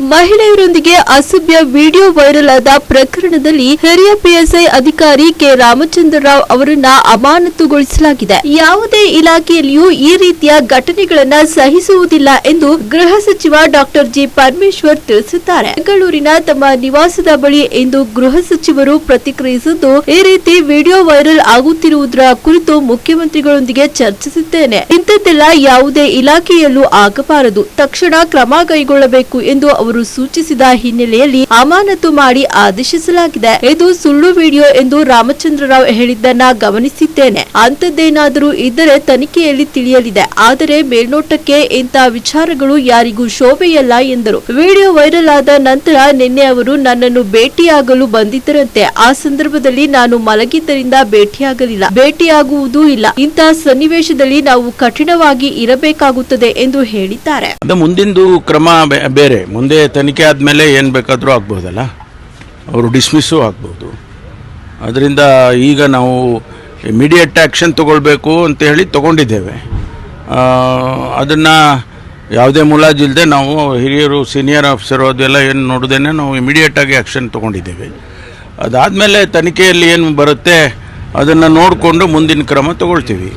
ಮಹಿಳೆಯರೊಂದಿಗೆ ಅಸಭ್ಯ video viral ಆದ ಪ್ರಕರಣದಲ್ಲಿ ಹಿರಿಯ ಪಿಎಸ್ಐ ಅಧಿಕಾರಿ ಕೆ ರಾಮಚಂದ್ರ ರಾವ್ ಅವರನ್ನ ಅಮಾನತುಗೊಳಿಸಲಾಗಿದೆ. ಯಾವುದೇ ಇಲಾಖೆಯಲ್ಲಿಯೂ ಈ ರೀತಿಯ ಘಟನೆಗಳನ್ನ ಸಹಿಸುವುದಿಲ್ಲ ಎಂದು ಗೃಹ ಸಚಿವ ಡಾಕ್ಟರ್ ಜಿ ಪರಮೇಶ್ವರ್ ತಿಳಿಸಿದ್ದಾರೆ. ಬೆಂಗಳೂರಿನ ತಮ್ಮ ನಿವಾಸದ ಬಳಿ ಇಂದು ಗೃಹ ಸಚಿವರು ಪ್ರತಿಕ್ರಿಯಿಸಿದ್ದು, ಈ ರೀತಿ ವಿಡಿಯೋ ವೈರಲ್ ಆಗುತ್ತಿರುವುದರ ಕುರಿತು ಮುಖ್ಯಮಂತ್ರಿಗಳೊಂದಿಗೆ ಚರ್ಚಿಸಿದ್ದೇನೆ. ಇಂಥದ್ದೆಲ್ಲ ಯಾವುದೇ ಇಲಾಖೆಯಲ್ಲೂ ಆಗಬಾರದು, ತಕ್ಷಣ ಕ್ರಮ ಕೈಗೊಳ್ಳಬೇಕು ಎಂದು ಅವರು ಸೂಚಿಸಿದ ಹಿನ್ನೆಲೆಯಲ್ಲಿ ಅಮಾನತು ಮಾಡಿ ಆದೇಶಿಸಲಾಗಿದೆ. ಇದು ಸುಳ್ಳು ವಿಡಿಯೋ ಎಂದು ರಾಮಚಂದ್ರ ರಾವ್ ಹೇಳಿದ್ದನ್ನ ಗಮನಿಸಿದ್ದೇನೆ. ಅಂಥದ್ದೇನಾದರೂ ಇದ್ದರೆ ತನಿಖೆಯಲ್ಲಿ ತಿಳಿಯಲಿದೆ. ಆದರೆ ಮೇಲ್ನೋಟಕ್ಕೆ ಇಂಥ ವಿಚಾರಗಳು ಯಾರಿಗೂ ಶೋಭೆಯಲ್ಲ ಎಂದರು. ವಿಡಿಯೋ ವೈರಲ್ ಆದ ನಂತರ ನಿನ್ನೆ ಅವರು ನನ್ನನ್ನು ಭೇಟಿಯಾಗಲು ಬಂದಿದ್ದರಂತೆ. ಆ ಸಂದರ್ಭದಲ್ಲಿ ನಾನು ಮಲಗಿದ್ದರಿಂದ ಭೇಟಿಯಾಗಲಿಲ್ಲ, ಭೇಟಿಯಾಗುವುದೂ ಇಲ್ಲ. ಇಂತಹ ಸನ್ನಿವೇಶದಲ್ಲಿ ನಾವು ಕಠಿಣವಾಗಿ ಇರಬೇಕಾಗುತ್ತದೆ ಎಂದು ಹೇಳಿದ್ದಾರೆ. ಮುಂದಿಂದು ಕ್ರಮ ಬೇರೆ, ಮುಂದೆ ತನಿಖೆ ಆದಮೇಲೆ ಏನು ಬೇಕಾದರೂ ಆಗ್ಬೋದಲ್ಲ, ಅವರು ಡಿಸ್ಮಿಸ್ಸು ಆಗ್ಬೋದು. ಅದರಿಂದ ಈಗ ನಾವು ಇಮಿಡಿಯೇಟ್ ಆ್ಯಕ್ಷನ್ ತೊಗೊಳ್ಬೇಕು ಅಂತ ಹೇಳಿ ತೊಗೊಂಡಿದ್ದೇವೆ. ಅದನ್ನು ಯಾವುದೇ ಮುಲಾಜಿಲ್ಲದೆ ನಾವು ಹಿರಿಯರು, ಸೀನಿಯರ್ ಆಫೀಸರು ಅದೆಲ್ಲ ಏನು ನೋಡೋದೇನೆ ನಾವು ಇಮಿಡಿಯೇಟಾಗಿ ಆ್ಯಕ್ಷನ್ ತೊಗೊಂಡಿದ್ದೇವೆ. ಅದಾದಮೇಲೆ ತನಿಖೆಯಲ್ಲಿ ಏನು ಬರುತ್ತೆ ಅದನ್ನು ನೋಡಿಕೊಂಡು ಮುಂದಿನ ಕ್ರಮ ತೊಗೊಳ್ತೀವಿ.